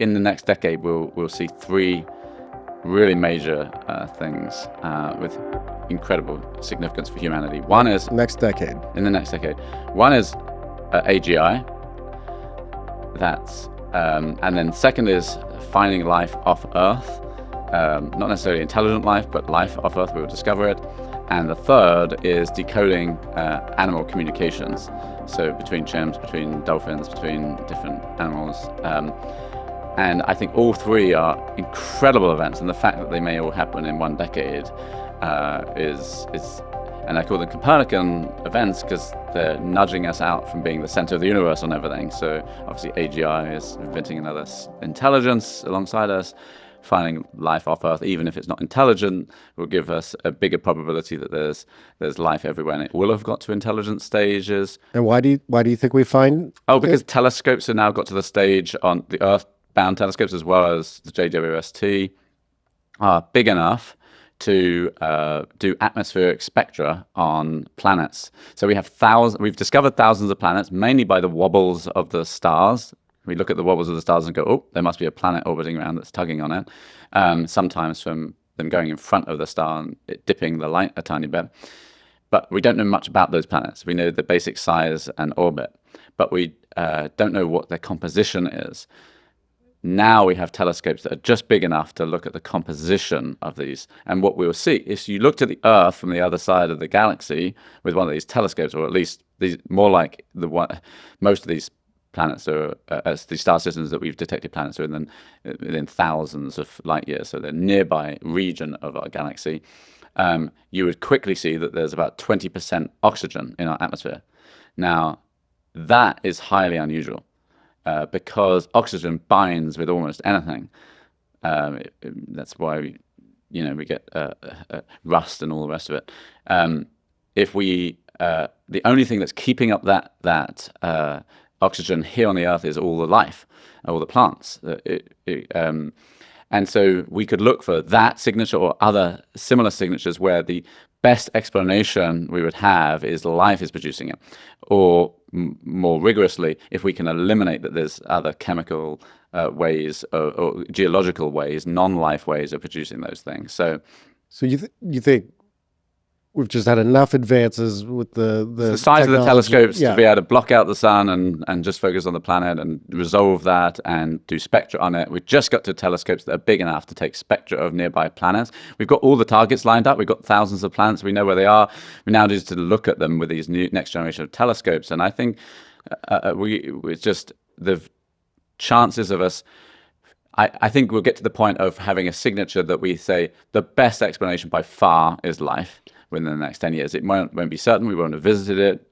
in the next decade, we'll see three really major things with incredible significance for humanity. One is next decade. In the next decade, one is AGI. And then second is finding life off Earth, not necessarily intelligent life, but life off Earth. We will discover it. And the third is decoding animal communications. So between chimps, between dolphins, between different animals. And I think all three are incredible events. And the fact that they may all happen in one decade is and I call them Copernican events because they're nudging us out from being the center of the universe on everything. So obviously AGI is inventing another intelligence alongside us. Finding life off Earth, even if it's not intelligent, will give us a bigger probability that there's life everywhere, and it will have got to intelligent stages. And why do you think we find? Because telescopes have now got to the stage on the Earth-bound telescopes as well as the JWST are big enough to do atmospheric spectra on planets. So we've discovered thousands of planets, mainly by the wobbles of the stars. We look at the wobbles of the stars and go, oh, there must be a planet orbiting around that's tugging on it. Sometimes from them going in front of the star and it dipping the light a tiny bit. But we don't know much about those planets. We know the basic size and orbit, but we don't know what their composition is. Now we have telescopes that are just big enough to look at the composition of these. And what we'll see, if you looked at the Earth from the other side of the galaxy with one of these telescopes, or at least these more like most of these planets are, as the star systems that we've detected planets are within thousands of light years, so they're nearby region of our galaxy, you would quickly see that there's about 20% oxygen in our atmosphere. Now, that is highly unusual because oxygen binds with almost anything. That's why we get rust and all the rest of it. The only thing that's keeping up that oxygen here on the Earth is all the life, all the plants. And so we could look for that signature or other similar signatures where the best explanation we would have is life is producing it. Or more rigorously, if we can eliminate that there's other chemical ways or geological ways, non-life ways of producing those things. So you think we've just had enough advances with the size of the telescopes to be able to block out the sun and just focus on the planet and resolve that and do spectra on it. We've just got to telescopes that are big enough to take spectra of nearby planets. We've got all the targets lined up. We've got thousands of planets. We know where they are. We now need to look at them with these new next generation of telescopes. And I think it's just the chances of us. I think we'll get to the point of having a signature that we say the best explanation by far is life within the next 10 years. It won't be certain. We won't have visited it.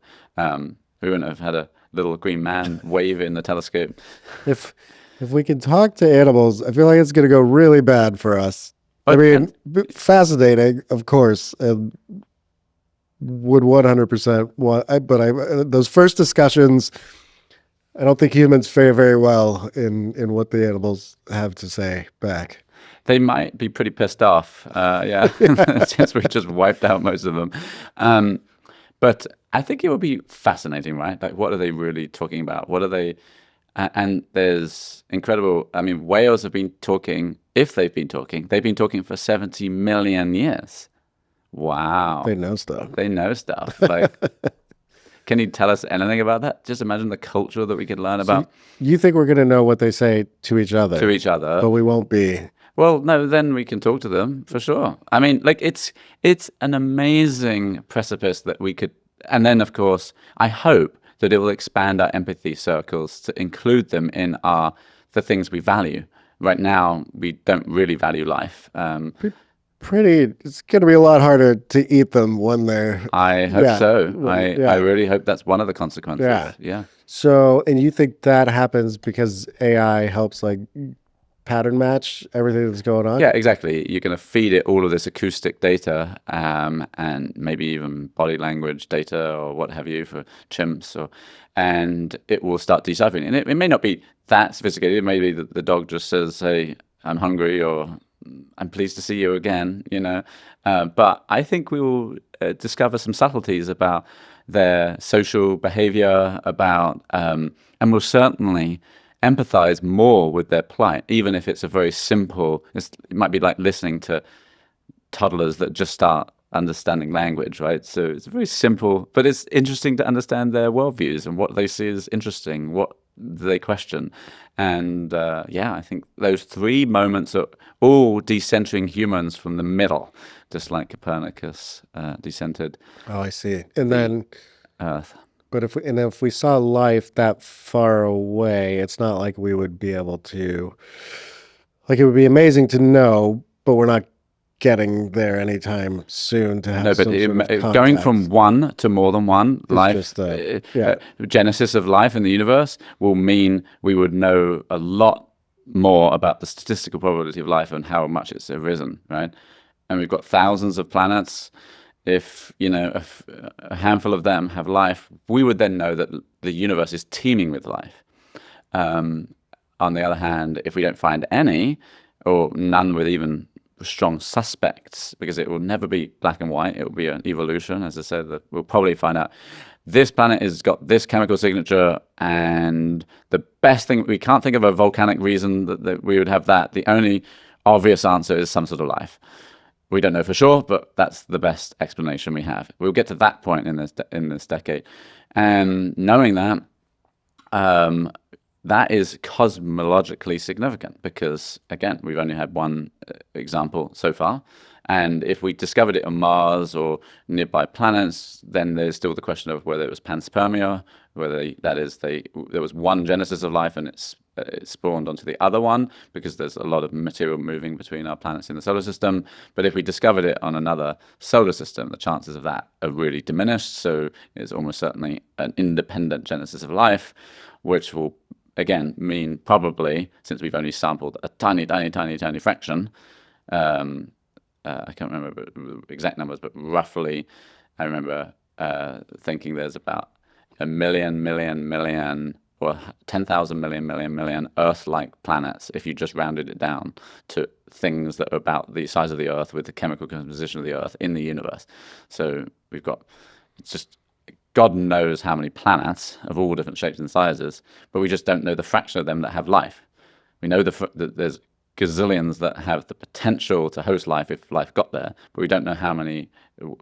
We won't have had a little green man wave in the telescope. If we can talk to animals, I feel like it's going to go really bad for us. But, fascinating, of course, and would 100% want. But those first discussions, I don't think humans fare very well in what the animals have to say back. They might be pretty pissed off, since we just wiped out most of them. But I think it would be fascinating, right? Like, what are they really talking about? What are they? And there's incredible. I mean, whales have been talking. If they've been talking for 70 million years. Wow. They know stuff. Like, can you tell us anything about that? Just imagine the culture that we could learn about. You think we're going to know what they say to each other? But we won't be. Well, no, then we can talk to them for sure. I mean, like it's an amazing precipice that we could, and then of course, I hope that it will expand our empathy circles to include them in the things we value. Right now, we don't really value life. It's going to be a lot harder to eat them when they're. I hope so. I really hope that's one of the consequences. Yeah. So, and you think that happens because AI helps like pattern match everything that's going on? Yeah, exactly. You're going to feed it all of this acoustic data and maybe even body language data or what have you for chimps, and it will start deciphering. And it may not be that sophisticated. Maybe the dog just says, "Hey, I'm hungry," or "I'm pleased to see you again," But I think we will discover some subtleties about their social behavior, and we'll certainly empathize more with their plight, even if it's a very simple. It might be like listening to toddlers that just start understanding language, right? So it's very simple, but it's interesting to understand their worldviews and what they see as interesting, what they question. And I think those three moments are all decentering humans from the middle, just like Copernicus decentered Oh, I see. And then, Earth. but if we saw life that far away, it's not like we would be able to, like, it would be amazing to know, but we're not getting there anytime soon to have No, but some sort of going contact. from one to more than one life, just yeah. Genesis of life in the universe will mean we would know a lot more about the statistical probability of life and how much it's arisen, right? And we've got thousands of planets. If a handful of them have life, we would then know that the universe is teeming with life. On the other hand, if we don't find any, or none with even strong suspects, because it will never be black and white, it will be an evolution. As I said, that we'll probably find out this planet has got this chemical signature, and the best thing, we can't think of a volcanic reason that we would have that. The only obvious answer is some sort of life. We don't know for sure, but that's the best explanation we have. We'll get to that point in this decade, and knowing that, that is cosmologically significant because, again, we've only had one example so far. And if we discovered it on Mars or nearby planets, then there's still the question of whether it was panspermia, whether there was one genesis of life and it spawned onto the other one, because there's a lot of material moving between our planets in the solar system. But if we discovered it on another solar system, the chances of that are really diminished. So it's almost certainly an independent genesis of life, which will again mean probably, since we've only sampled a tiny fraction, I can't remember the exact numbers, but roughly I remember thinking there's about a million or 10,000 million Earth-like planets if you just rounded it down to things that are about the size of the Earth with the chemical composition of the Earth in the universe. So we've got, it's just God knows how many planets of all different shapes and sizes, but we just don't know the fraction of them that have life. We know that there's gazillions that have the potential to host life if life got there, but we don't know how many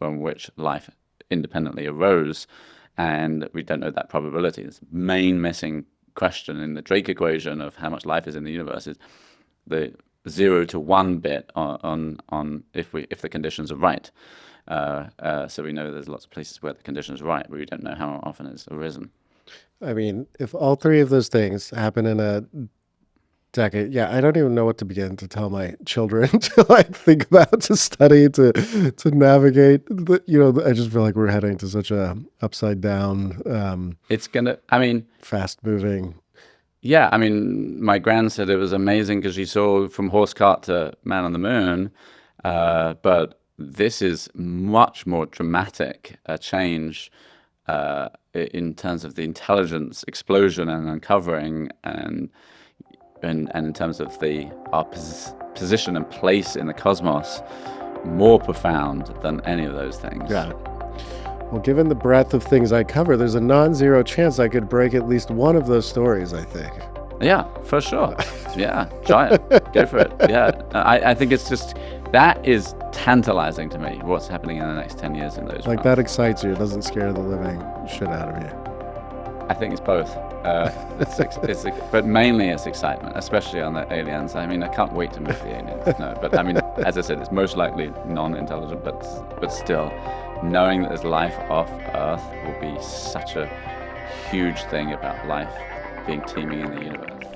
on which life independently arose, and we don't know that probability. This main missing question in the Drake equation of how much life is in the universe is the 0 to 1 bit on if the conditions are right. So we know there's lots of places where the conditions are right, but we don't know how often it's arisen. I mean, if all three of those things happen in a decade, yeah, I don't even know what to begin to tell my children to like think about, to study, to navigate. I just feel like we're heading to such a upside down. It's gonna. I mean, fast moving. Yeah, I mean, my grand said it was amazing because she saw from horse cart to man on the moon, but this is much more dramatic a change in terms of the intelligence explosion and uncovering, and in terms of our position and place in the cosmos, more profound than any of those things. Got it. Well, given the breadth of things I cover, there's a non-zero chance I could break at least one of those stories, I think. Yeah, for sure. Yeah, try it. Go for it. Yeah, I think it's just, that is tantalizing to me, what's happening in the next 10 years in those Like, realms. that excites you. It doesn't scare the living shit out of you. I think it's both. But mainly it's excitement, especially on the aliens. I mean, I can't wait to meet the aliens. No, but I mean, as I said, it's most likely non-intelligent, but still, knowing that there's life off Earth will be such a huge thing about life being teeming in the universe.